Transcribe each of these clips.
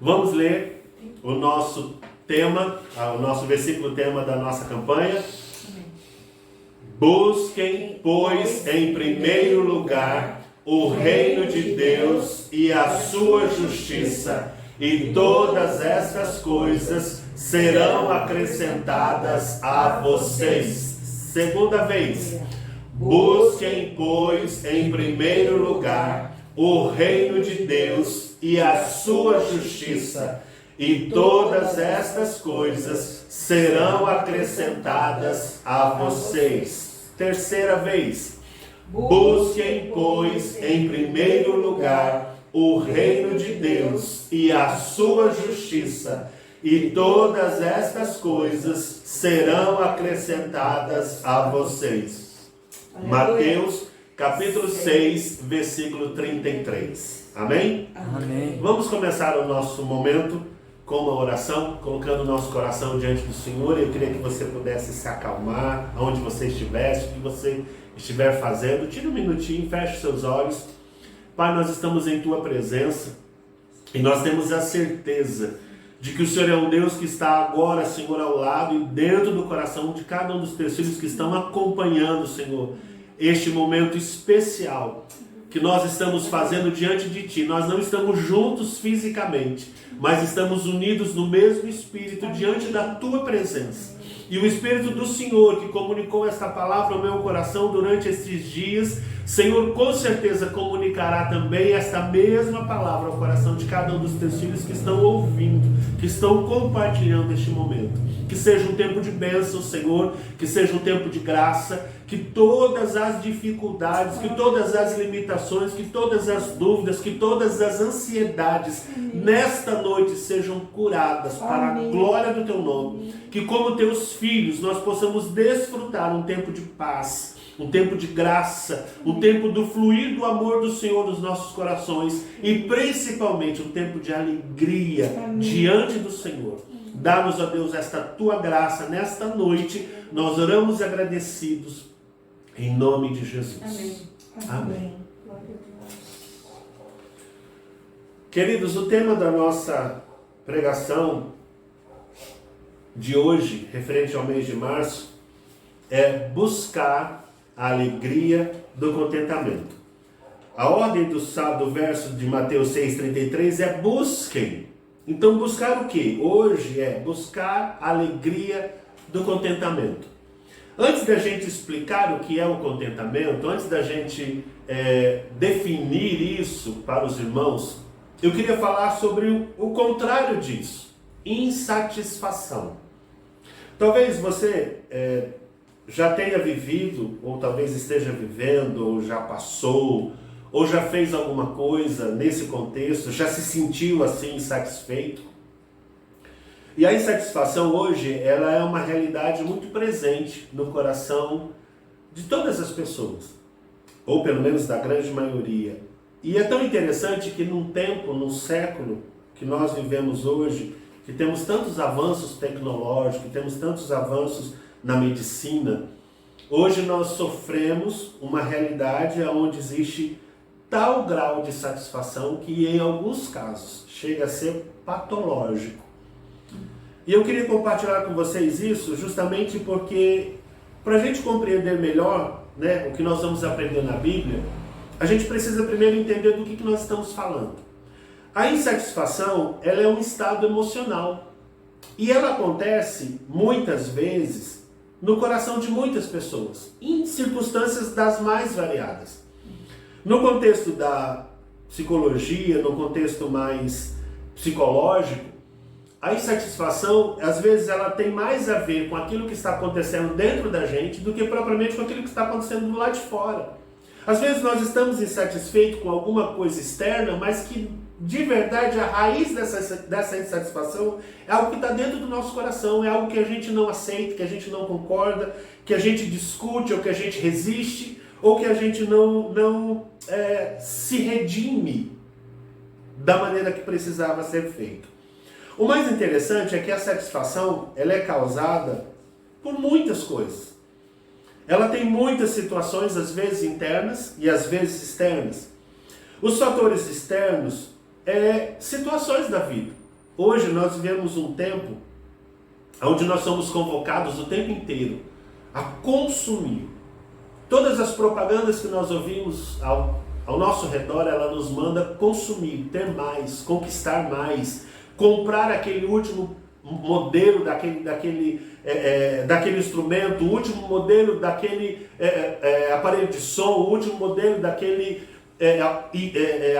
Vamos ler o nosso tema, o nosso versículo tema da nossa campanha. Busquem, pois, em primeiro lugar o reino de Deus e a sua justiça, e todas estas coisas serão acrescentadas a vocês. Segunda vez. Busquem, pois, em primeiro lugar o reino de Deus e a sua justiça, e todas estas coisas serão acrescentadas a vocês. Terceira vez. Busquem, pois, em primeiro lugar o reino de Deus e a sua justiça, e todas estas coisas serão acrescentadas a vocês. Mateus, capítulo 6, versículo 33. Amém? Amém. Vamos começar o nosso momento com uma oração, colocando o nosso coração diante do Senhor. Eu queria que você pudesse se acalmar, aonde você estivesse, o que você estiver fazendo. Tire um minutinho, feche seus olhos. Pai, nós estamos em Tua presença e nós temos a certeza de que o Senhor é um Deus que está agora, Senhor, ao lado e dentro do coração de cada um dos teus filhos que estão acompanhando, Senhor, este momento especial que nós estamos fazendo diante de Ti. Nós não estamos juntos fisicamente, mas estamos unidos no mesmo Espírito diante da Tua presença. E o Espírito do Senhor que comunicou esta palavra ao meu coração durante estes dias, Senhor, com certeza comunicará também esta mesma palavra ao coração de cada um dos teus filhos que estão ouvindo, que estão compartilhando este momento. Que seja um tempo de bênção, Senhor, que seja um tempo de graça, que todas as dificuldades, que todas as limitações, que todas as dúvidas, que todas as ansiedades nesta noite sejam curadas para a glória do Teu nome. Que como Teus filhos nós possamos desfrutar um tempo de paz, um tempo de graça, um tempo do fluir do amor do Senhor nos nossos corações e principalmente um tempo de alegria diante do Senhor. Dá-nos, ó Deus, esta Tua graça nesta noite. Nós oramos agradecidos em nome de Jesus. Amém. Amém. Queridos, o tema da nossa pregação de hoje, referente ao mês de março, é buscar a alegria do contentamento. A ordem do verso de Mateus 6,33 é busquem. Então buscar o quê? Hoje é buscar a alegria do contentamento. Antes da gente explicar o que é o contentamento, antes da gente definir isso para os irmãos, eu queria falar sobre o contrário disso, insatisfação. Talvez você já tenha vivido, ou talvez esteja vivendo, ou já passou, ou já fez alguma coisa nesse contexto, já se sentiu assim insatisfeito. E a insatisfação hoje, ela é uma realidade muito presente no coração de todas as pessoas, ou pelo menos da grande maioria. E é tão interessante que num tempo, num século que nós vivemos hoje, que temos tantos avanços tecnológicos, temos tantos avanços na medicina, hoje nós sofremos uma realidade onde existe tal grau de satisfação que em alguns casos chega a ser patológico. E eu queria compartilhar com vocês isso justamente porque, para a gente compreender melhor, né, o que nós vamos aprender na Bíblia, a gente precisa primeiro entender do que nós estamos falando. A insatisfação, ela é um estado emocional. E ela acontece, muitas vezes, no coração de muitas pessoas, em circunstâncias das mais variadas. No contexto da psicologia, no contexto mais psicológico, a insatisfação, às vezes, ela tem mais a ver com aquilo que está acontecendo dentro da gente do que propriamente com aquilo que está acontecendo do lado de fora. Às vezes nós estamos insatisfeitos com alguma coisa externa, mas que, de verdade, a raiz dessa insatisfação é algo que está dentro do nosso coração, é algo que a gente não aceita, que a gente não concorda, que a gente discute ou que a gente resiste, ou que a gente não se redime da maneira que precisava ser feito. O mais interessante é que a satisfação ela é causada por muitas coisas. Ela tem muitas situações, às vezes internas e às vezes externas. Os fatores externos situações da vida. hoje nós vivemos um tempo onde nós somos convocados o tempo inteiro a consumir. Todas as propagandas que nós ouvimos ao nosso redor, ela nos manda consumir, ter mais, conquistar mais, comprar aquele último modelo daquele instrumento, o último modelo daquele aparelho de som, o último modelo daquele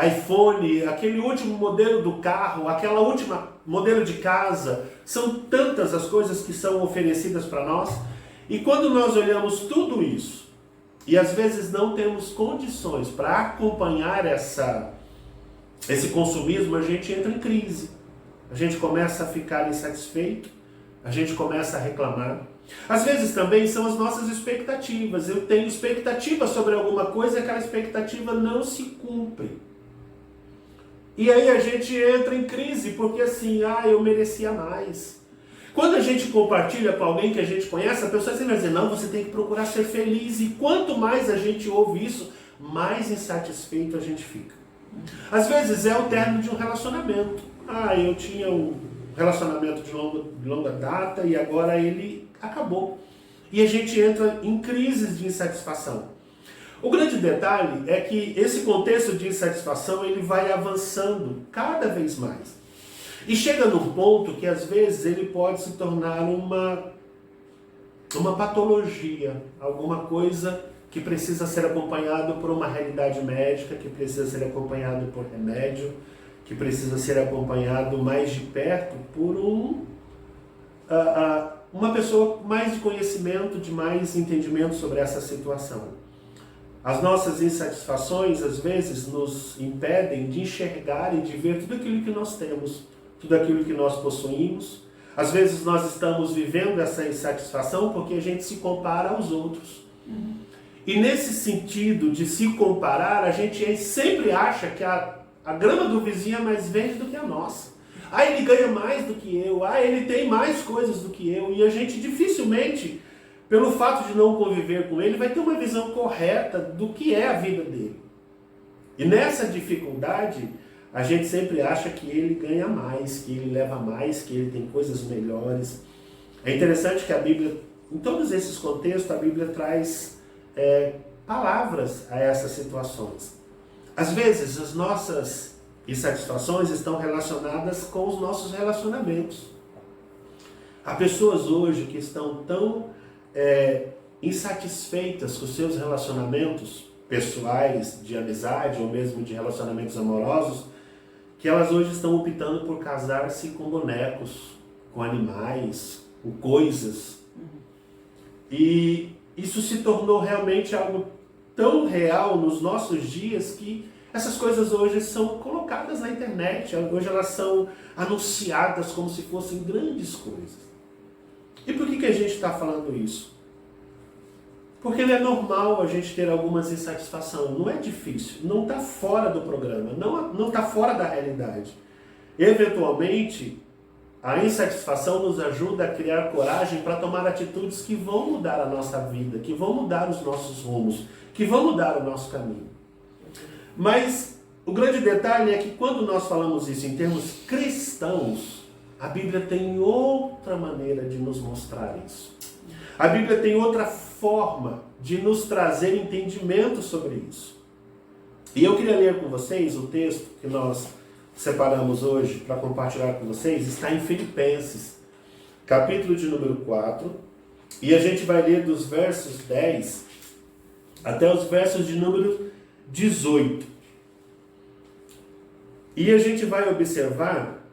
iPhone, aquele último modelo do carro, aquela última modelo de casa. São tantas as coisas que são oferecidas para nós, e quando nós olhamos tudo isso, e às vezes não temos condições para acompanhar esse consumismo, a gente entra em crise. A gente começa a ficar insatisfeito, a gente começa a reclamar. Às vezes também são as nossas expectativas. Eu tenho expectativa sobre alguma coisa e aquela expectativa não se cumpre. E aí a gente entra em crise, porque assim, eu merecia mais. Quando a gente compartilha com alguém que a gente conhece, a pessoa sempre vai dizer, não, você tem que procurar ser feliz. E quanto mais a gente ouve isso, mais insatisfeito a gente fica. Às vezes é o término de um relacionamento. Eu tinha um relacionamento de longa data e agora ele acabou. E a gente entra em crises de insatisfação. O grande detalhe é que esse contexto de insatisfação ele vai avançando cada vez mais. E chega num ponto que às vezes ele pode se tornar uma patologia, alguma coisa que precisa ser acompanhado por uma realidade médica, que precisa ser acompanhado por remédio, que precisa ser acompanhado mais de perto por uma pessoa mais de conhecimento, de mais entendimento sobre essa situação. As nossas insatisfações, às vezes, nos impedem de enxergar e de ver tudo aquilo que nós temos, tudo aquilo que nós possuímos. Às vezes nós estamos vivendo essa insatisfação porque a gente se compara aos outros. E nesse sentido de se comparar, a gente sempre acha que a grama do vizinho é mais verde do que a nossa. Ele ganha mais do que eu, ele tem mais coisas do que eu, e a gente dificilmente, pelo fato de não conviver com ele, vai ter uma visão correta do que é a vida dele. E nessa dificuldade, a gente sempre acha que ele ganha mais, que ele leva mais, que ele tem coisas melhores. É interessante que a Bíblia, em todos esses contextos, a Bíblia traz palavras a essas situações. Às vezes, as nossas insatisfações estão relacionadas com os nossos relacionamentos. Há pessoas hoje que estão tão insatisfeitas com os seus relacionamentos pessoais, de amizade ou mesmo de relacionamentos amorosos, que elas hoje estão optando por casar-se com bonecos, com animais, com coisas. E isso se tornou realmente algo tão real nos nossos dias que essas coisas hoje são colocadas na internet, hoje elas são anunciadas como se fossem grandes coisas. E por que a gente está falando isso? Porque é normal a gente ter algumas insatisfações, não é difícil, não está fora do programa, não está fora da realidade. Eventualmente, a insatisfação nos ajuda a criar coragem para tomar atitudes que vão mudar a nossa vida, que vão mudar os nossos rumos, que vão mudar o nosso caminho. Mas o grande detalhe é que quando nós falamos isso em termos cristãos, a Bíblia tem outra maneira de nos mostrar isso. A Bíblia tem outra forma de nos trazer entendimento sobre isso. E eu queria ler com vocês o texto que nós separamos hoje para compartilhar com vocês. Está em Filipenses, capítulo de número 4. E a gente vai ler dos versos 10 até os versos de número 18. E a gente vai observar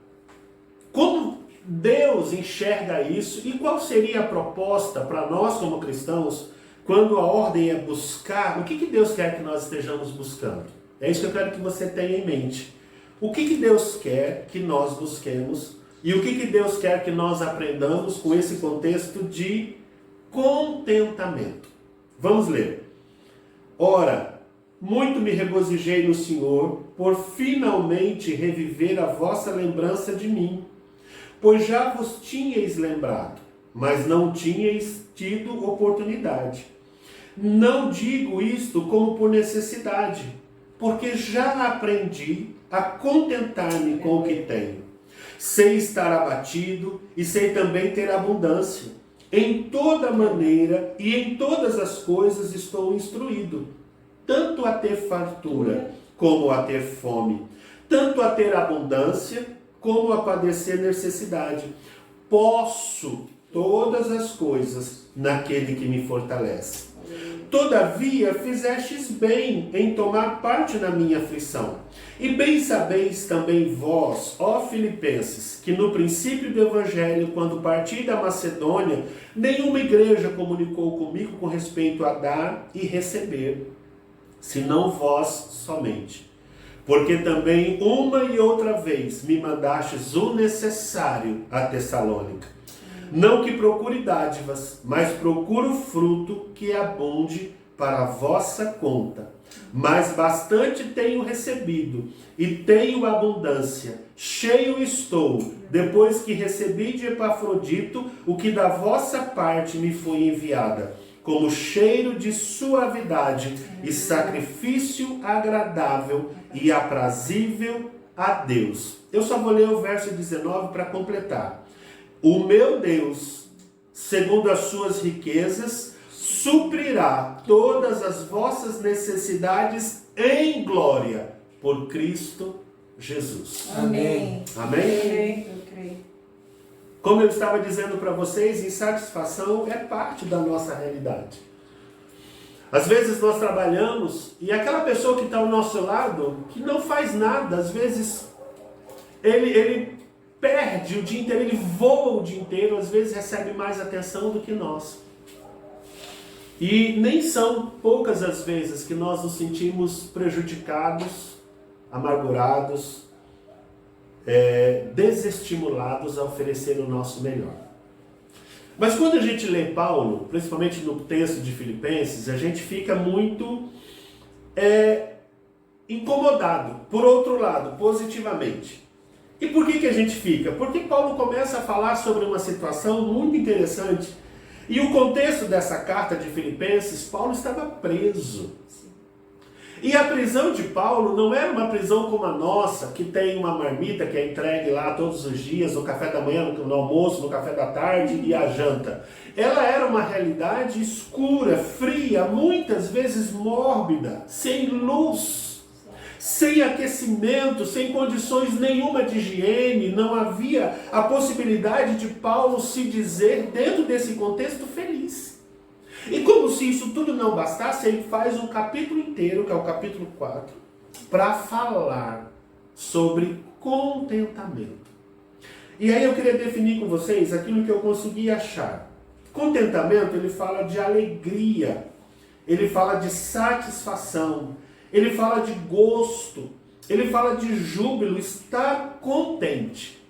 como Deus enxerga isso e qual seria a proposta para nós como cristãos quando a ordem é buscar. O que Deus quer que nós estejamos buscando? É isso que eu quero que você tenha em mente. O que Deus quer que nós busquemos e o que Deus quer que nós aprendamos com esse contexto de contentamento. Vamos ler. Ora, muito me regozijei no Senhor por finalmente reviver a vossa lembrança de mim, pois já vos tinhais lembrado, mas não tinhais tido oportunidade. Não digo isto como por necessidade, porque já aprendi a contentar-me com o que tenho. sei estar abatido e sei também ter abundância. Em toda maneira e em todas as coisas estou instruído, tanto a ter fartura como a ter fome, tanto a ter abundância como a padecer necessidade. Posso todas as coisas naquele que me fortalece. Todavia fizestes bem em tomar parte na minha aflição. E bem sabeis também vós, ó Filipenses, que no princípio do Evangelho, quando parti da Macedônia, nenhuma igreja comunicou comigo com respeito a dar e receber, senão vós somente. Porque também uma e outra vez me mandastes o necessário a Tessalônica. Não que procure dádivas, mas procuro fruto que abunde para a vossa conta. Mas bastante tenho recebido, e tenho abundância. Cheio estou, depois que recebi de Epafrodito o que da vossa parte me foi enviada, como cheiro de suavidade e sacrifício agradável e aprazível a Deus. Eu só vou ler o verso 19 para completar. O meu Deus, segundo as suas riquezas, suprirá todas as vossas necessidades em glória, por Cristo Jesus. Amém. Amém? Eu creio. Como eu estava dizendo para vocês, insatisfação é parte da nossa realidade. Às vezes nós trabalhamos e aquela pessoa que está ao nosso lado, que não faz nada, às vezes ele perde o dia inteiro, ele voa o dia inteiro, às vezes recebe mais atenção do que nós. E nem são poucas as vezes que nós nos sentimos prejudicados, amargurados, desestimulados a oferecer o nosso melhor. Mas quando a gente lê Paulo, principalmente no texto de Filipenses, a gente fica muito incomodado, por outro lado, positivamente. E por que a gente fica? Porque Paulo começa a falar sobre uma situação muito interessante. E o contexto dessa carta de Filipenses, Paulo estava preso. E a prisão de Paulo não era uma prisão como a nossa, que tem uma marmita que é entregue lá todos os dias, no café da manhã, no almoço, no café da tarde e a janta. Ela era uma realidade escura, fria, muitas vezes mórbida, sem luz, sem aquecimento, sem condições nenhuma de higiene. Não havia a possibilidade de Paulo se dizer, dentro desse contexto, feliz. E como se isso tudo não bastasse, ele faz um capítulo inteiro, que é o capítulo 4, para falar sobre contentamento. E aí eu queria definir com vocês aquilo que eu consegui achar. Contentamento, ele fala de alegria, ele fala de satisfação, ele fala de gosto, ele fala de júbilo, estar contente.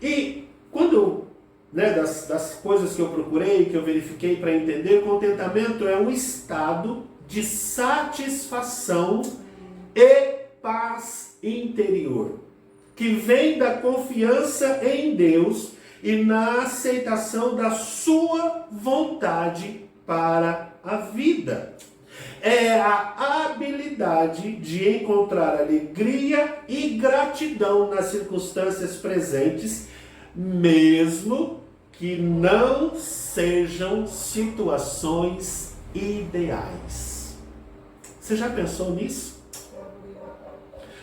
E quando das coisas que eu procurei, que eu verifiquei para entender, contentamento é um estado de satisfação e paz interior, que vem da confiança em Deus e na aceitação da sua vontade para a vida. É a habilidade de encontrar alegria e gratidão nas circunstâncias presentes, mesmo que não sejam situações ideais. Você já pensou nisso?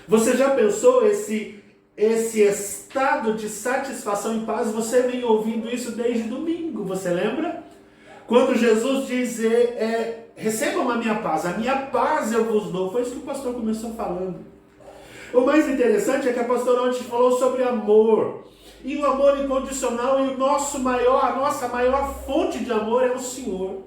Você já pensou esse estado de satisfação e paz? Você vem ouvindo isso desde domingo, você lembra? Quando Jesus diz, recebam a minha paz eu vos dou. Foi isso que o pastor começou falando. O mais interessante é que a pastora ontem falou sobre amor. E o amor incondicional, e a nossa maior fonte de amor é o Senhor.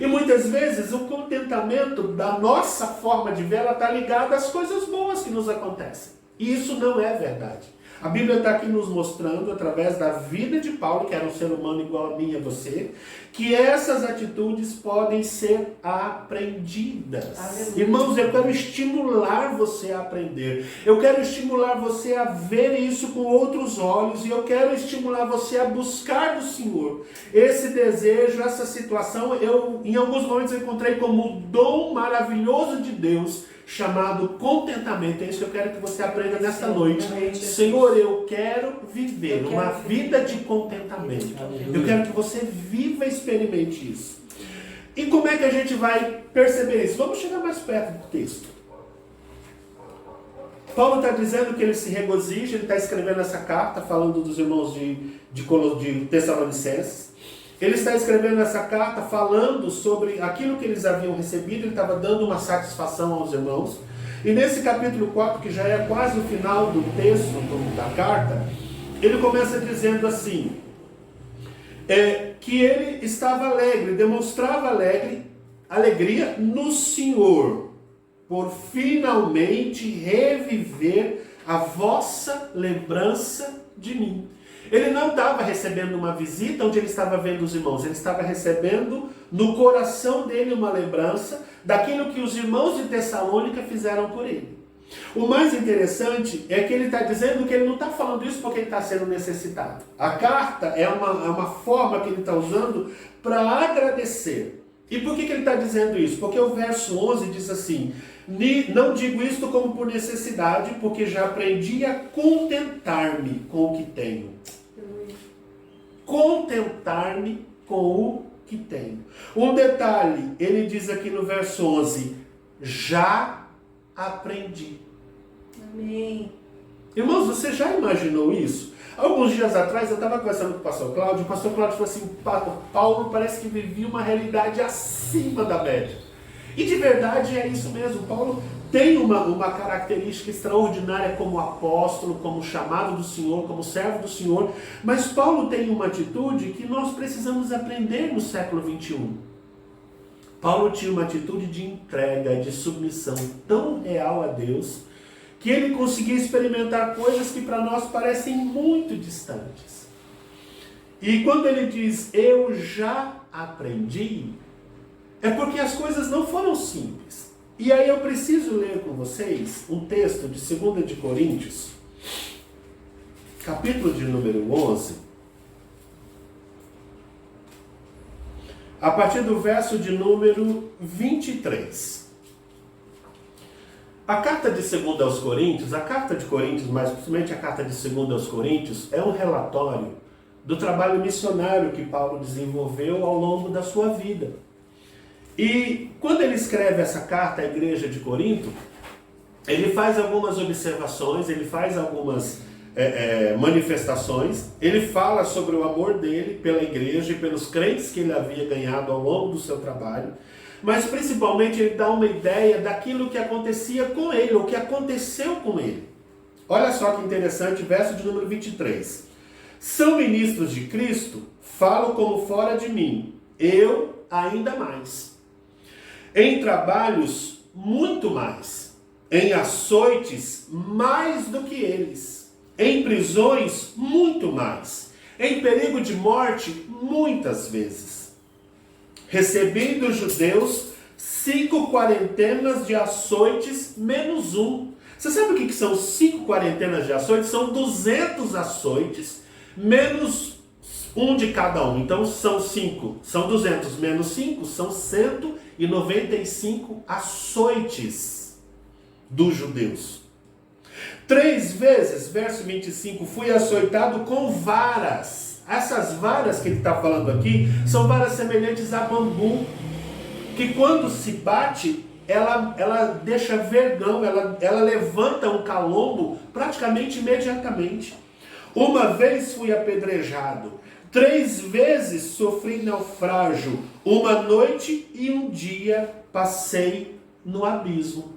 E muitas vezes o contentamento da nossa forma de ver, ela está ligada às coisas boas que nos acontecem. E isso não é verdade. A Bíblia está aqui nos mostrando, através da vida de Paulo, que era um ser humano igual a mim e a você, que essas atitudes podem ser aprendidas. Aleluia. Irmãos, eu quero estimular você a aprender. Eu quero estimular você a ver isso com outros olhos. E eu quero estimular você a buscar do Senhor esse desejo, essa situação. Eu, em alguns momentos, encontrei como um dom maravilhoso de Deus, chamado contentamento. É isso que eu quero que você aprenda nesta noite. Senhor, eu quero viver uma vida de contentamento. Eu quero que você viva e experimente isso. E como é que a gente vai perceber isso? Vamos chegar mais perto do texto. Paulo está dizendo que ele se regozija, ele está escrevendo essa carta, falando dos irmãos de Tessalonicenses. Ele está escrevendo essa carta falando sobre aquilo que eles haviam recebido, ele estava dando uma satisfação aos irmãos. E nesse capítulo 4, que já é quase o final do texto da carta, ele começa dizendo assim, que ele estava alegre, demonstrava alegria no Senhor, por finalmente reviver a vossa lembrança de mim. Ele não estava recebendo uma visita onde ele estava vendo os irmãos, ele estava recebendo no coração dele uma lembrança daquilo que os irmãos de Tessalônica fizeram por ele. O mais interessante é que ele está dizendo que ele não está falando isso porque ele está sendo necessitado. A carta é uma forma que ele está usando para agradecer. E por que ele está dizendo isso? Porque o verso 11 diz assim, não digo isto como por necessidade, porque já aprendi a contentar-me com o que tenho. Contentar-me com o que tenho. Um detalhe, ele diz aqui no verso 11, já aprendi. Amém. Irmãos, você já imaginou isso? Alguns dias atrás eu estava conversando com o pastor Cláudio falou assim, Paulo parece que vivia uma realidade acima da média. E de verdade é isso mesmo, Paulo tem uma característica extraordinária como apóstolo, como chamado do Senhor, como servo do Senhor, mas Paulo tem uma atitude que nós precisamos aprender no século 21. Paulo tinha uma atitude de entrega, de submissão tão real a Deus, que ele conseguia experimentar coisas que para nós parecem muito distantes. E quando ele diz, eu já aprendi, é porque as coisas não foram simples. E aí eu preciso ler com vocês um texto de 2 de Coríntios, capítulo de número 11, a partir do verso de número 23. A carta de 2 aos Coríntios, a carta de Coríntios, mais precisamente a carta de 2 aos Coríntios, é um relatório do trabalho missionário que Paulo desenvolveu ao longo da sua vida. E quando ele escreve essa carta à igreja de Corinto, ele faz algumas observações, ele faz algumas manifestações, ele fala sobre o amor dele pela igreja e pelos crentes que ele havia ganhado ao longo do seu trabalho, mas principalmente ele dá uma ideia daquilo que acontecia com ele, ou que aconteceu com ele. Olha só que interessante, verso de número 23. São ministros de Cristo, falo como fora de mim, eu ainda mais. Em trabalhos, muito mais. Em açoites, mais do que eles. Em prisões, muito mais. Em perigo de morte, muitas vezes. Recebi dos judeus 5 quarentenas de açoites, menos um. Você sabe o que são 5 quarentenas de açoites? São 200 açoites, menos um de cada um. Então são 5, são 200, menos 5, são 195 açoites dos judeus. 3 vezes, verso 25, fui açoitado com varas. Essas varas que ele está falando aqui, são varas semelhantes a bambu, que quando se bate, ela deixa vergão, ela levanta um calombo praticamente imediatamente. Uma vez fui apedrejado, 3 vezes sofri naufrágio, uma noite e um dia passei no abismo.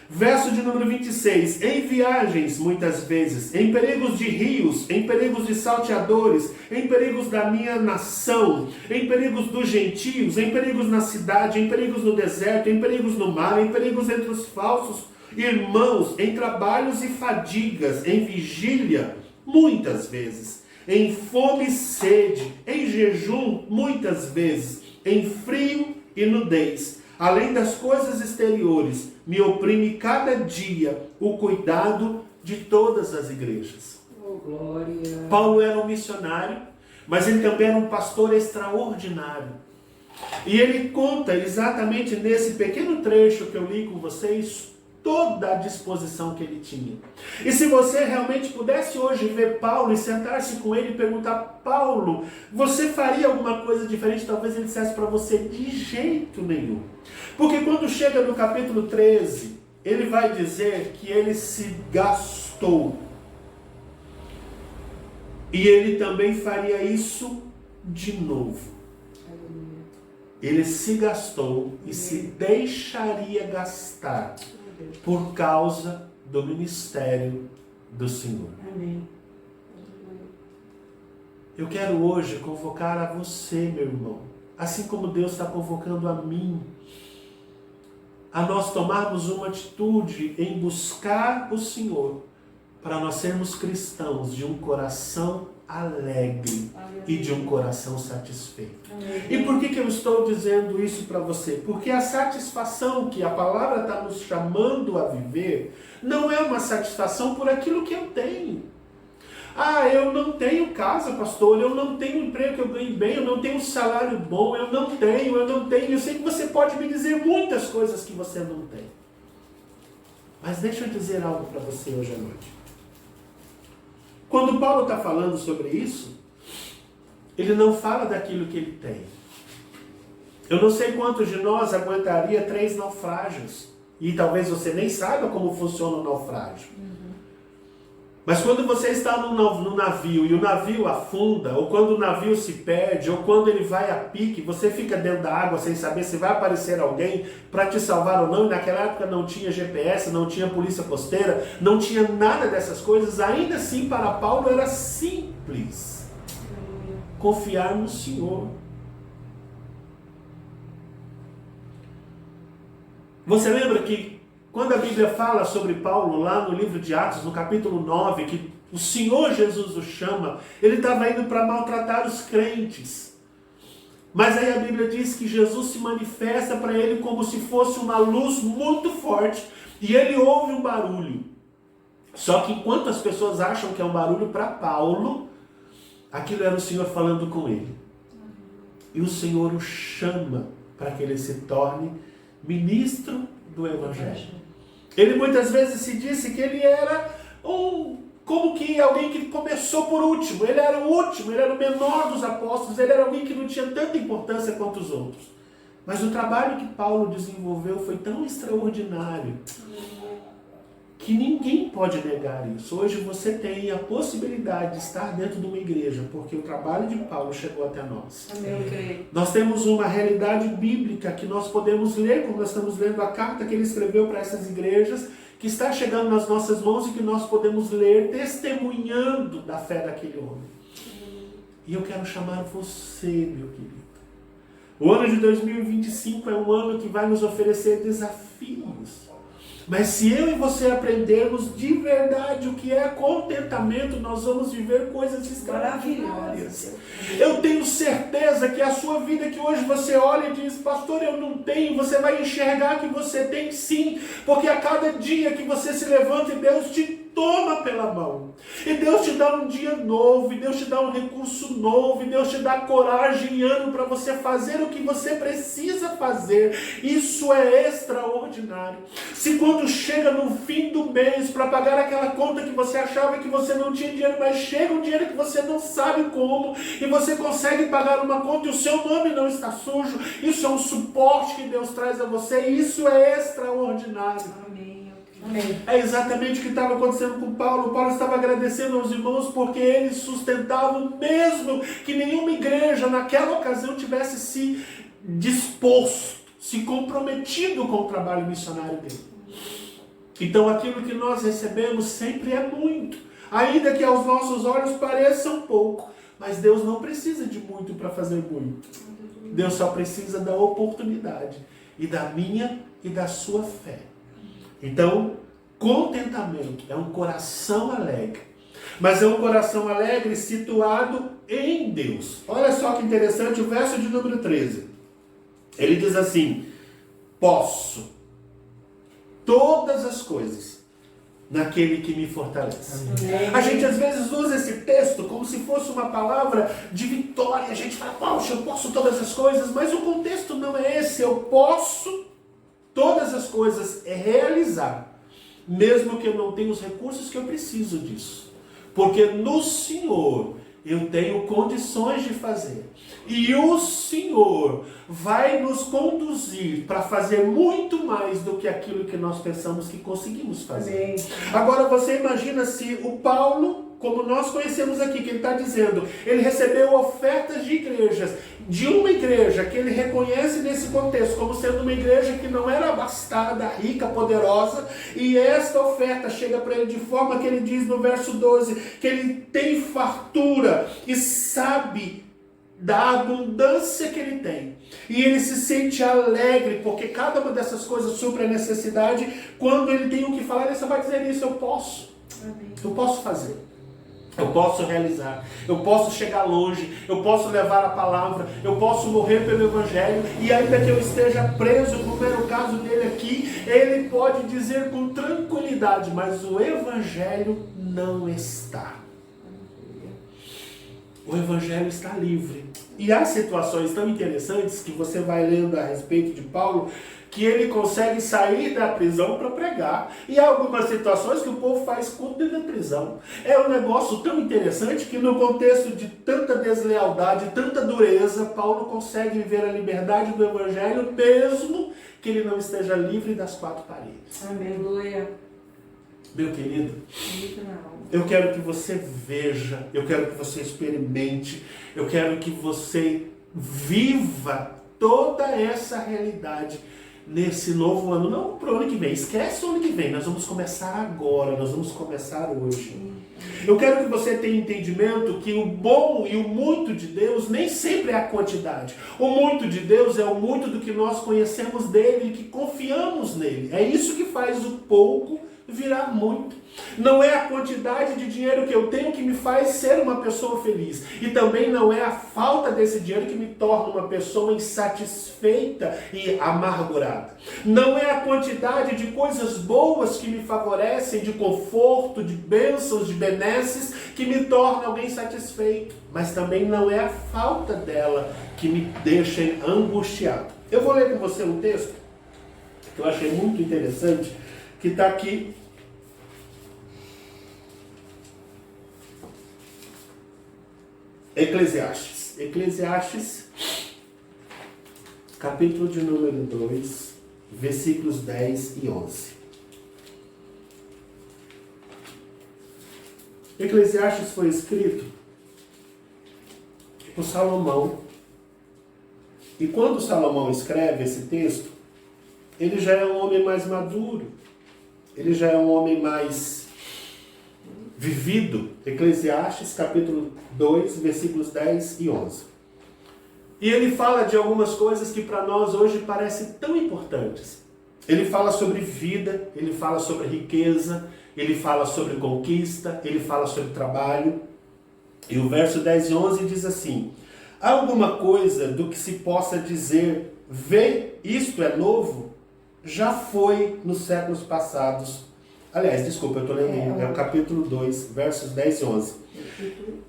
Verso de número 26, em viagens muitas vezes, em perigos de rios, em perigos de salteadores, em perigos da minha nação, em perigos dos gentios, em perigos na cidade, em perigos no deserto, em perigos no mar, em perigos entre os falsos irmãos, em trabalhos e fadigas, em vigília, muitas vezes, em fome e sede, em jejum, muitas vezes, em frio e nudez. Além das coisas exteriores, me oprime cada dia o cuidado de todas as igrejas. Oh, glória. Paulo era um missionário, mas ele também era um pastor extraordinário. E ele conta exatamente nesse pequeno trecho que eu li com vocês, toda a disposição que ele tinha. E se você realmente pudesse hoje ver Paulo e sentar-se com ele e perguntar: Paulo, você faria alguma coisa diferente? Talvez ele dissesse para você: de jeito nenhum. Porque quando chega no capítulo 13, ele vai dizer que ele se gastou. E ele também faria isso de novo. Ele se gastou e se deixaria gastar por causa do ministério do Senhor. Amém. Eu quero hoje convocar a você, meu irmão, assim como Deus está convocando a mim, a nós tomarmos uma atitude em buscar o Senhor, para nós sermos cristãos de um coração alegre e de um coração satisfeito. E por que eu estou dizendo isso para você? Porque a satisfação que a palavra está nos chamando a viver não é uma satisfação por aquilo que eu tenho. Ah, eu não tenho casa, pastor, eu não tenho emprego que eu ganhe bem, eu não tenho um salário bom, eu não tenho. Eu sei que você pode me dizer muitas coisas que você não tem. Mas deixa eu dizer algo para você hoje à noite. Quando Paulo está falando sobre isso, ele não fala daquilo que ele tem. Eu não sei quantos de nós aguentaria 3 naufrágios. E talvez você nem saiba como funciona o naufrágio. Mas quando você está no navio e o navio afunda, ou quando o navio se perde, ou quando ele vai a pique, você fica dentro da água sem saber se vai aparecer alguém para te salvar ou não. E naquela época não tinha GPS, não tinha polícia costeira, não tinha nada dessas coisas. Ainda assim, para Paulo era simples confiar no Senhor. Você lembra que quando a Bíblia fala sobre Paulo, lá no livro de Atos, no capítulo 9, que o Senhor Jesus o chama, ele estava indo para maltratar os crentes. Mas aí a Bíblia diz que Jesus se manifesta para ele como se fosse uma luz muito forte, e ele ouve um barulho. Só que enquanto as pessoas acham que é um barulho para Paulo, aquilo era o Senhor falando com ele. E o Senhor o chama para que ele se torne ministro do Evangelho. Ele muitas vezes se disse que ele era como que alguém que começou por último. Ele era o último, ele era o menor dos apóstolos, ele era alguém que não tinha tanta importância quanto os outros. Mas o trabalho que Paulo desenvolveu foi tão extraordinário que ninguém pode negar isso. Hoje você tem a possibilidade de estar dentro de uma igreja, porque o trabalho de Paulo chegou até nós. Amém. Nós temos uma realidade bíblica que nós podemos ler, como nós estamos lendo a carta que ele escreveu para essas igrejas, que está chegando nas nossas mãos e que nós podemos ler testemunhando da fé daquele homem. E eu quero chamar você, meu querido. O ano de 2025 é um ano que vai nos oferecer desafios. Mas se eu e você aprendermos de verdade o que é contentamento, nós vamos viver coisas extraordinárias. Eu tenho certeza que a sua vida que hoje você olha e diz: pastor, eu não tenho, você vai enxergar que você tem sim, porque a cada dia que você se levanta e Deus te toma pela mão, e Deus te dá um dia novo, e Deus te dá um recurso novo, e Deus te dá coragem e ânimo para você fazer o que você precisa fazer. Isso é extraordinário. Se quando chega no fim do mês para pagar aquela conta que você achava que você não tinha dinheiro, mas chega um dinheiro que você não sabe como, e você consegue pagar uma conta e o seu nome não está sujo, isso é um suporte que Deus traz a você, e isso é extraordinário. Amém. É exatamente o que estava acontecendo com Paulo. Paulo estava agradecendo aos irmãos porque eles sustentavam, mesmo que nenhuma igreja naquela ocasião tivesse se disposto, se comprometido com o trabalho missionário dele. Então aquilo que nós recebemos sempre é muito, ainda que aos nossos olhos pareça pouco. Mas Deus não precisa de muito para fazer muito. Deus só precisa da oportunidade, e da minha e da sua fé. Então, contentamento é um coração alegre, mas é um coração alegre situado em Deus. Olha só que interessante o verso de número 13. Ele diz assim: posso todas as coisas naquele que me fortalece. Amém. A gente às vezes usa esse texto como se fosse uma palavra de vitória. A gente fala: poxa, eu posso todas as coisas, mas o contexto não é esse. Eu posso todas as coisas é realizar mesmo que eu não tenha os recursos que eu preciso disso. Porque no Senhor eu tenho condições de fazer. E o Senhor vai nos conduzir para fazer muito mais do que aquilo que nós pensamos que conseguimos fazer. Amém. Agora você imagina se o Paulo, como nós conhecemos aqui, que ele está dizendo, ele recebeu ofertas de igrejas, de uma igreja que ele reconhece nesse contexto como sendo uma igreja que não era abastada, rica, poderosa, e esta oferta chega para ele de forma que ele diz no verso 12, que ele tem fartura e sabe da abundância que ele tem. E ele se sente alegre, porque cada uma dessas coisas supre a necessidade. Quando ele tem o que falar, ele só vai dizer isso: eu posso. Amém. Eu posso fazer. Eu posso realizar, eu posso chegar longe, eu posso levar a palavra, eu posso morrer pelo Evangelho, e ainda que eu esteja preso, como era o caso dele aqui, ele pode dizer com tranquilidade, mas o Evangelho não está. O Evangelho está livre. E há situações tão interessantes que você vai lendo a respeito de Paulo, que ele consegue sair da prisão para pregar. E há algumas situações que o povo faz culto dentro da prisão. É um negócio tão interessante que no contexto de tanta deslealdade, tanta dureza, Paulo consegue viver a liberdade do Evangelho, mesmo que ele não esteja livre das quatro paredes. Aleluia. Meu querido, Muito na alma. eu quero que você veja, eu quero que você experimente, eu quero que você viva toda essa realidade nesse novo ano. Não para o ano que vem, esquece o ano que vem, nós vamos começar agora, nós vamos começar hoje. Eu quero que você tenha entendimento que o bom e o muito de Deus nem sempre é a quantidade. O muito de Deus é o muito do que nós conhecemos dele e que confiamos nele. É isso que faz o pouco virar muito. Não é a quantidade de dinheiro que eu tenho que me faz ser uma pessoa feliz. E também não é a falta desse dinheiro que me torna uma pessoa insatisfeita e amargurada. Não é a quantidade de coisas boas que me favorecem, de conforto, de bênçãos, de benesses, que me torna alguém satisfeito. Mas também não é a falta dela que me deixa angustiado. Eu vou ler com você um texto que eu achei muito interessante, que está aqui. Eclesiastes, capítulo de número 2, versículos 10 e 11. Eclesiastes foi escrito por Salomão. E quando Salomão escreve esse texto, ele já é um homem mais maduro. Ele já é um homem mais vivido. Eclesiastes, capítulo 2, versículos 10 e 11. E ele fala de algumas coisas que para nós hoje parecem tão importantes. Ele fala sobre vida, ele fala sobre riqueza, ele fala sobre conquista, ele fala sobre trabalho. E o verso 10 e 11 diz assim: há alguma coisa do que se possa dizer, vê, isto é novo? Já foi nos séculos passados. Aliás, desculpa, eu estou lendo, é o capítulo 2, versos 10 e 11.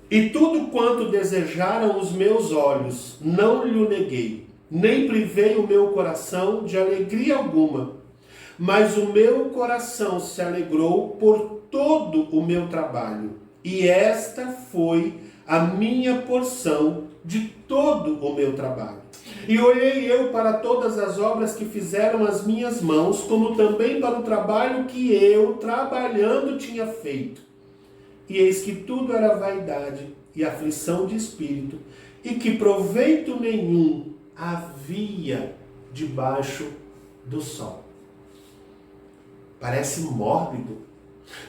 E tudo quanto desejaram os meus olhos, não lhe neguei, nem privei o meu coração de alegria alguma. Mas o meu coração se alegrou por todo o meu trabalho, e esta foi a minha porção de todo o meu trabalho. E olhei eu para todas as obras que fizeram as minhas mãos, como também para o trabalho que eu, trabalhando, tinha feito. E eis que tudo era vaidade e aflição de espírito, e que proveito nenhum havia debaixo do sol. Parece mórbido.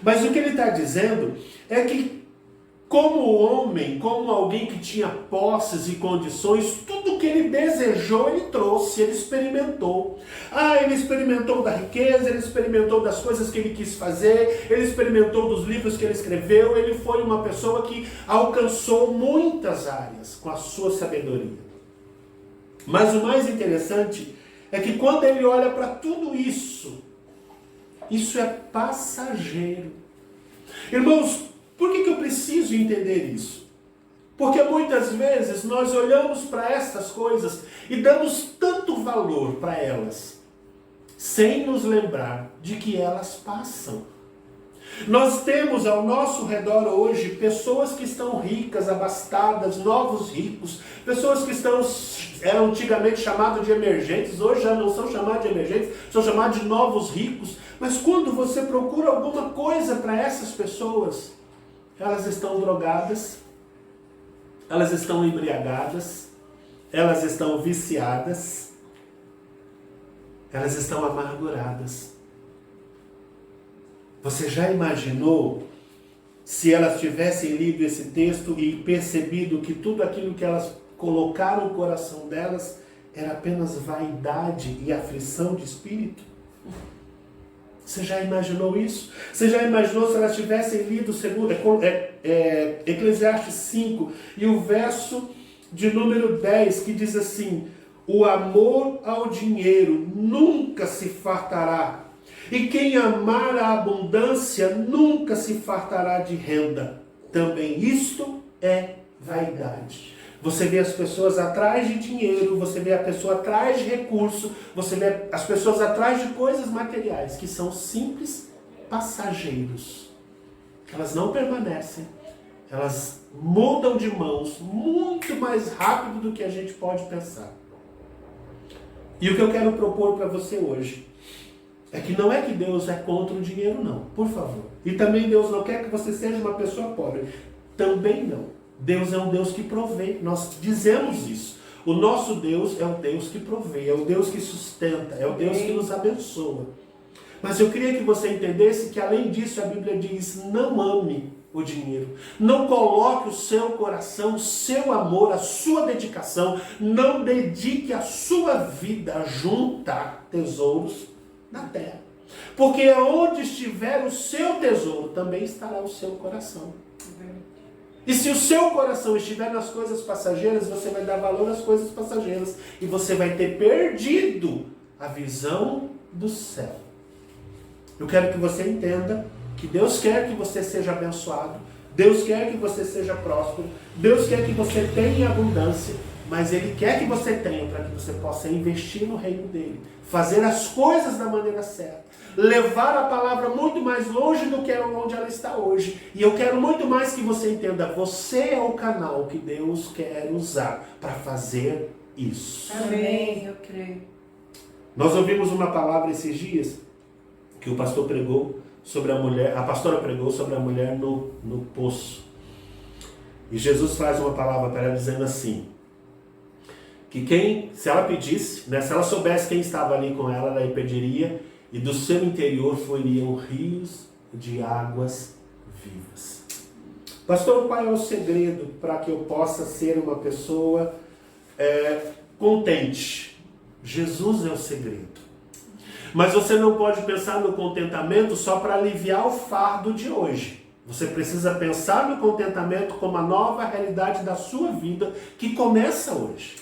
Mas o que ele está dizendo é que, como homem, como alguém que tinha posses e condições, tudo que ele desejou, ele trouxe, ele experimentou. Ele experimentou da riqueza, ele experimentou das coisas que ele quis fazer, ele experimentou dos livros que ele escreveu, ele foi uma pessoa que alcançou muitas áreas com a sua sabedoria. Mas o mais interessante é que quando ele olha para tudo isso, isso é passageiro. Irmãos, por que eu preciso entender isso? Porque muitas vezes nós olhamos para estas coisas e damos tanto valor para elas, sem nos lembrar de que elas passam. Nós temos ao nosso redor hoje pessoas que estão ricas, abastadas, novos ricos, pessoas que eram antigamente chamadas de emergentes, hoje já não são chamados de emergentes, são chamados de novos ricos. Mas quando você procura alguma coisa para essas pessoas, elas estão drogadas, elas estão embriagadas, elas estão viciadas, elas estão amarguradas. Você já imaginou se elas tivessem lido esse texto e percebido que tudo aquilo que elas colocaram no coração delas era apenas vaidade e aflição de espírito? Você já imaginou isso? Você já imaginou se elas tivessem lido Eclesiastes 5 e o verso de número 10 que diz assim: o amor ao dinheiro nunca se fartará, e quem amar a abundância nunca se fartará de renda. Também isto é vaidade. Você vê as pessoas atrás de dinheiro, você vê a pessoa atrás de recurso, você vê as pessoas atrás de coisas materiais, que são simples passageiros. Elas não permanecem, elas mudam de mãos muito mais rápido do que a gente pode pensar. E o que eu quero propor para você hoje é que Deus é contra o dinheiro, não, por favor. E também Deus não quer que você seja uma pessoa pobre, também não. Deus é um Deus que provê, nós dizemos isso. O nosso Deus é o Deus que provê, é o Deus que sustenta, é o Deus que nos abençoa. Mas eu queria que você entendesse que além disso a Bíblia diz: não ame o dinheiro. Não coloque o seu coração, o seu amor, a sua dedicação, não dedique a sua vida a juntar tesouros na terra. Porque onde estiver o seu tesouro, também estará o seu coração. E se o seu coração estiver nas coisas passageiras, você vai dar valor às coisas passageiras. E você vai ter perdido a visão do céu. Eu quero que você entenda que Deus quer que você seja abençoado. Deus quer que você seja próspero. Deus quer que você tenha abundância. Mas Ele quer que você tenha para que você possa investir no reino dEle. Fazer as coisas da maneira certa. Levar a palavra muito mais longe do que onde ela está hoje. E eu quero muito mais que você entenda. Você é o canal que Deus quer usar para fazer isso. Amém, eu creio. Nós ouvimos uma palavra esses dias que o pastor pregou sobre a mulher. A pastora pregou sobre a mulher no poço. E Jesus faz uma palavra para ela dizendo assim: que se ela pedisse, né, se ela soubesse quem estava ali com ela, ela pediria, e do seu interior fluiriam rios de águas vivas. Pastor, qual é o segredo para que eu possa ser uma pessoa contente? Jesus é o segredo. Mas você não pode pensar no contentamento só para aliviar o fardo de hoje. Você precisa pensar no contentamento como a nova realidade da sua vida que começa hoje.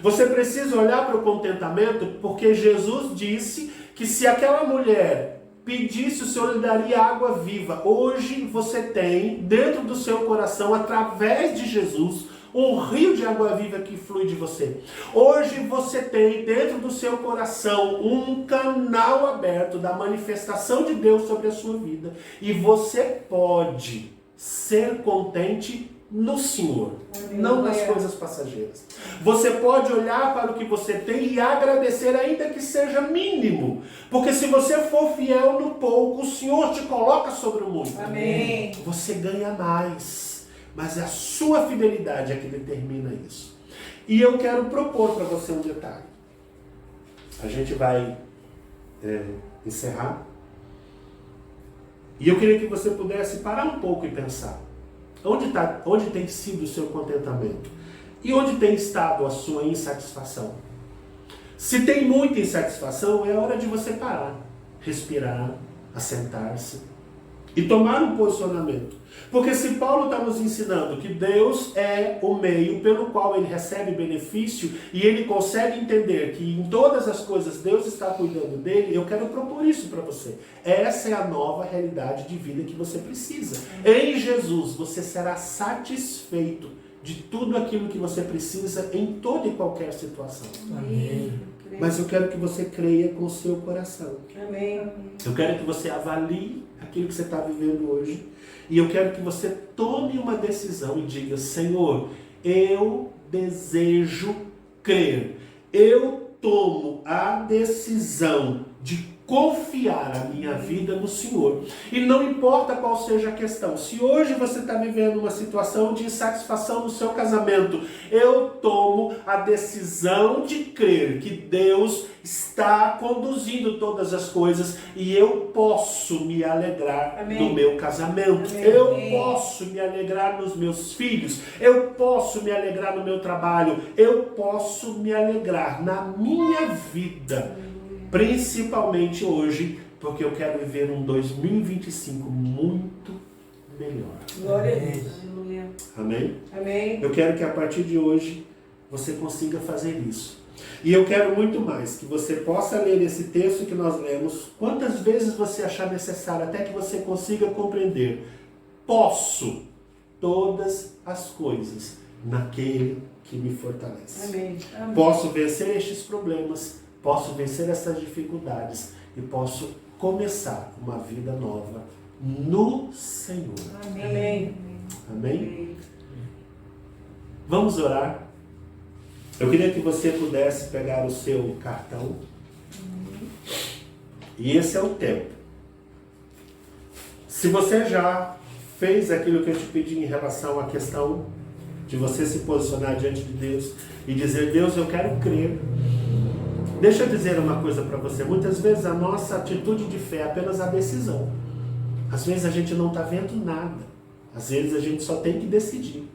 Você precisa olhar para o contentamento porque Jesus disse que se aquela mulher pedisse, o Senhor lhe daria água viva. Hoje você tem dentro do seu coração, através de Jesus, um rio de água viva que flui de você. Hoje você tem dentro do seu coração um canal aberto da manifestação de Deus sobre a sua vida. E você pode ser contente no Senhor, não nas coisas passageiras. Você pode olhar para o que você tem e agradecer, ainda que seja mínimo. Porque se você for fiel no pouco, o Senhor te coloca sobre o muito. Amém. Você ganha mais. Mas é a sua fidelidade é que determina isso. E eu quero propor para você um detalhe. A gente vai encerrar. E eu queria que você pudesse parar um pouco e pensar. Onde tem sido o seu contentamento? E onde tem estado a sua insatisfação? Se tem muita insatisfação, é hora de você parar, respirar, assentar-se e tomar um posicionamento. Porque se Paulo está nos ensinando que Deus é o meio pelo qual ele recebe benefício e ele consegue entender que em todas as coisas Deus está cuidando dele, eu quero propor isso para você. Essa é a nova realidade de vida que você precisa. Em Jesus você será satisfeito de tudo aquilo que você precisa em toda e qualquer situação. Amém. Mas eu quero que você creia com o seu coração. Amém. Eu quero que você avalie aquilo que você está vivendo hoje. E eu quero que você tome uma decisão e diga: Senhor, eu desejo crer. Eu tomo a decisão de confiar a minha vida no Senhor. E não importa qual seja a questão. Se hoje você está vivendo uma situação de insatisfação no seu casamento, eu tomo a decisão de crer que Deus está conduzindo todas as coisas e eu posso me alegrar no meu casamento. Eu posso me alegrar nos meus filhos. Eu posso me alegrar no meu trabalho. Eu posso me alegrar na minha vida. Principalmente hoje, porque eu quero viver um 2025 muito melhor. Glória a Deus. Aleluia. Amém? Amém. Eu quero que a partir de hoje você consiga fazer isso. E eu quero muito mais que você possa ler esse texto que nós lemos quantas vezes você achar necessário, até que você consiga compreender. Posso todas as coisas naquele que me fortalece. Amém. Amém. Posso vencer estes problemas, posso vencer essas dificuldades e posso começar uma vida nova no Senhor. Amém. Amém? Vamos orar. Eu queria que você pudesse pegar o seu cartão. E esse é o tempo. Se você já fez aquilo que eu te pedi em relação à questão de você se posicionar diante de Deus e dizer: Deus, eu quero crer. Deixa eu dizer uma coisa para você. Muitas vezes a nossa atitude de fé é apenas a decisão. Às vezes a gente não está vendo nada. Às vezes a gente só tem que decidir.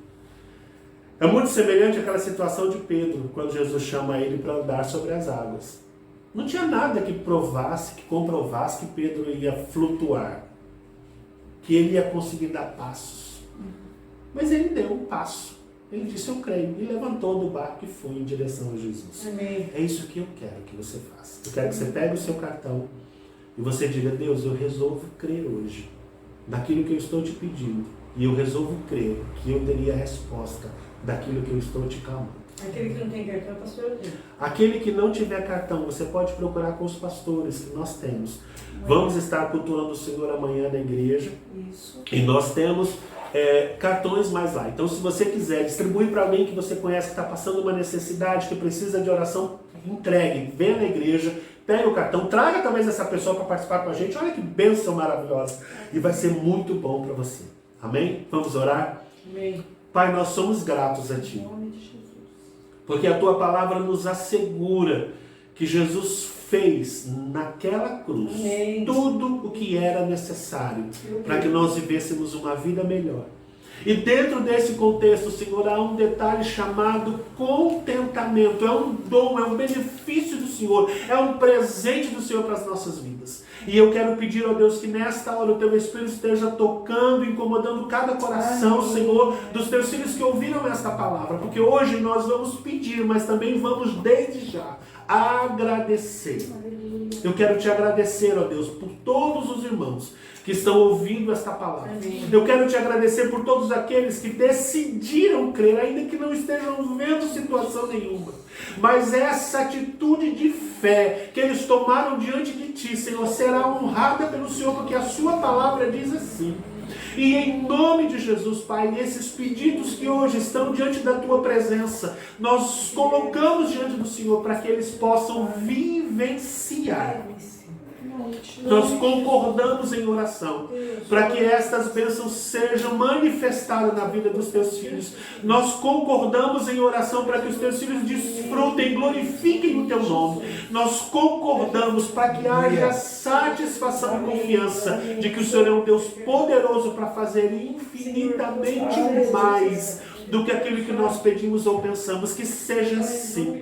É muito semelhante àquela situação de Pedro, quando Jesus chama ele para andar sobre as águas. Não tinha nada que provasse, que comprovasse que Pedro ia flutuar, que ele ia conseguir dar passos. Mas ele deu um passo. Ele disse: eu creio. E levantou do barco e foi em direção a Jesus. Amém. É isso que eu quero que você faça. Eu quero que você pegue o seu cartão e você diga: Deus, eu resolvo crer hoje naquilo que eu estou te pedindo. E eu resolvo crer que eu teria a resposta daquilo que eu estou te clamando. Aquele que não tem cartão, pastor. Aquele que não tiver cartão, você pode procurar com os pastores que nós temos. Vamos estar cultuando o Senhor amanhã na igreja. Isso. E nós temos cartões mais lá. Então, se você quiser distribuir para alguém que você conhece, que está passando uma necessidade, que precisa de oração, entregue, venha na igreja, pegue o cartão, traga talvez essa pessoa para participar com a gente. Olha que bênção maravilhosa. E vai ser muito bom para você. Amém? Vamos orar? Amém. Pai, nós somos gratos a Ti. Em nome de Jesus. Porque a Tua palavra nos assegura que Jesus fez naquela cruz Amém. tudo o que era necessário para que nós vivêssemos uma vida melhor. E dentro desse contexto, Senhor, há um detalhe chamado contentamento. É um dom, é um benefício do Senhor, é um presente do Senhor para as nossas vidas. E eu quero pedir, ó Deus, que nesta hora o Teu Espírito esteja tocando, incomodando cada coração, Senhor, dos Teus filhos que ouviram esta palavra. Porque hoje nós vamos pedir, mas também vamos desde já agradecer. Eu quero Te agradecer, ó Deus, por todos os irmãos que estão ouvindo esta palavra. Amém. Eu quero Te agradecer por todos aqueles que decidiram crer, ainda que não estejam vendo situação nenhuma. Mas essa atitude de fé que eles tomaram diante de Ti, Senhor, será honrada pelo Senhor, porque a Sua palavra diz assim. E em nome de Jesus, Pai, esses pedidos que hoje estão diante da Tua presença, nós colocamos diante do Senhor para que eles possam vivenciar. Nós concordamos em oração para que estas bênçãos sejam manifestadas na vida dos Teus filhos. Nós concordamos em oração para que os Teus filhos desfrutem, glorifiquem o Teu nome. Nós concordamos para que haja satisfação e confiança de que o Senhor é um Deus poderoso para fazer infinitamente mais do que aquilo que nós pedimos ou pensamos. Que seja assim.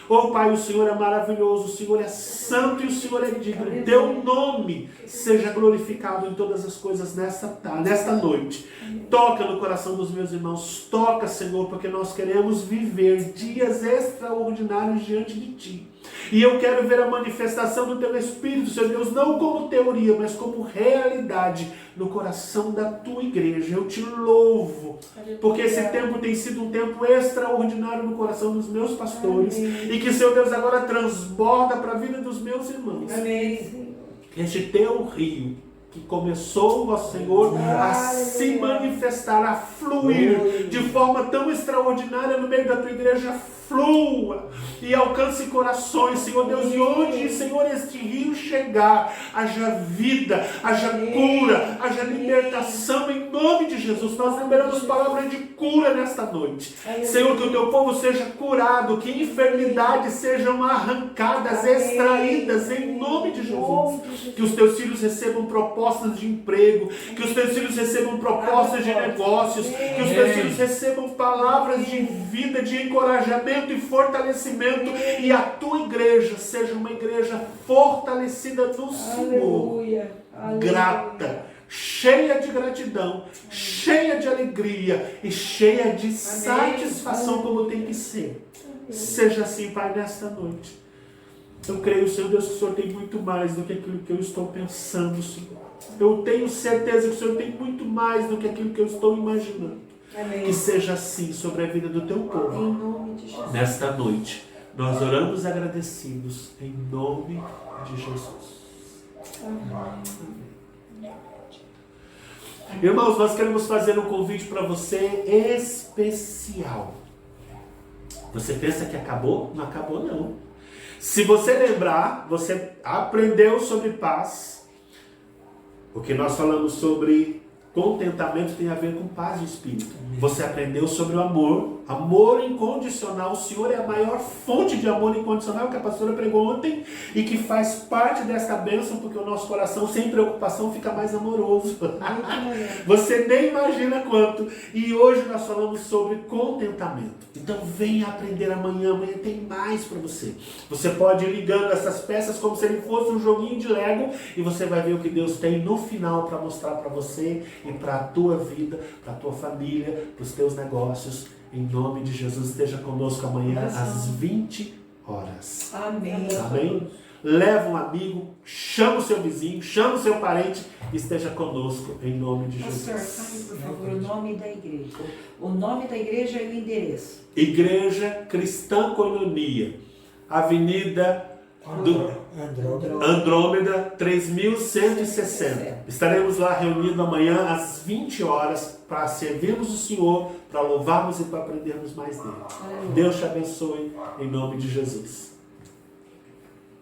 Oh Pai, o Senhor é maravilhoso, o Senhor é santo e o Senhor é digno. Teu nome seja glorificado em todas as coisas nesta noite. Toca no coração dos meus irmãos, toca, Senhor, porque nós queremos viver dias extraordinários diante de Ti. E eu quero ver a manifestação do teu Espírito, Senhor Deus, não como teoria, mas como realidade no coração da tua igreja. Eu te louvo, porque esse tempo tem sido um tempo extraordinário no coração dos meus pastores. E que, Senhor Deus, agora transborda para a vida dos meus irmãos. Amém. Este teu rio que começou, ó Senhor, a se manifestar, a fluir de forma tão extraordinária no meio da tua igreja, flua e alcance corações, Senhor Deus, e onde, Senhor, este rio chegar, haja vida, haja cura, haja libertação em nome de Jesus. Nós liberamos palavras de cura nesta noite. Senhor, que o teu povo seja curado, que enfermidades sejam arrancadas, extraídas em nome de Jesus. Que os teus filhos recebam propostas de emprego, que os teus filhos recebam propostas de negócios, que os teus filhos recebam palavras de vida, de encorajamento e fortalecimento, e a tua igreja seja uma igreja fortalecida no Senhor, grata, cheia de gratidão, cheia de alegria e cheia de satisfação, como tem que ser. Seja assim, Pai, nesta noite. Eu creio, Senhor Deus, que o Senhor tem muito mais do que aquilo que eu estou pensando, Senhor. Eu tenho certeza que o Senhor tem muito mais do que aquilo que eu estou imaginando. Amém. Que seja assim sobre a vida do teu povo. Em nome de Jesus. Nesta noite, nós oramos agradecidos em nome de Jesus. Amém. Irmãos, nós queremos fazer um convite para você especial. Você pensa que acabou? Não acabou, não. Se você lembrar, você aprendeu sobre paz. O que nós falamos sobre contentamento tem a ver com paz de espírito. Você aprendeu sobre o amor. Amor incondicional. O Senhor é a maior fonte de amor incondicional, que a pastora pregou ontem, e que faz parte dessa bênção, porque o nosso coração sem preocupação fica mais amoroso. Você nem imagina quanto. E hoje nós falamos sobre contentamento. Então venha aprender amanhã. Amanhã tem mais para você. Você pode ir ligando essas peças como se ele fosse um joguinho de Lego, e você vai ver o que Deus tem no final para mostrar para você e para a tua vida, para a tua família, para os teus negócios. Em nome de Jesus, esteja conosco amanhã às 20 horas. Amém. Amém? Leva um amigo, chama o seu vizinho, chama o seu parente e esteja conosco em nome de Jesus. Pastor, fale, por favor, o nome da igreja. O nome da igreja e o endereço. Igreja Cristã Koinonia, Avenida Andrômeda 3160. Estaremos lá reunidos amanhã às 20 horas para servirmos o Senhor, para louvarmos e para aprendermos mais dele. Deus te abençoe em nome de Jesus.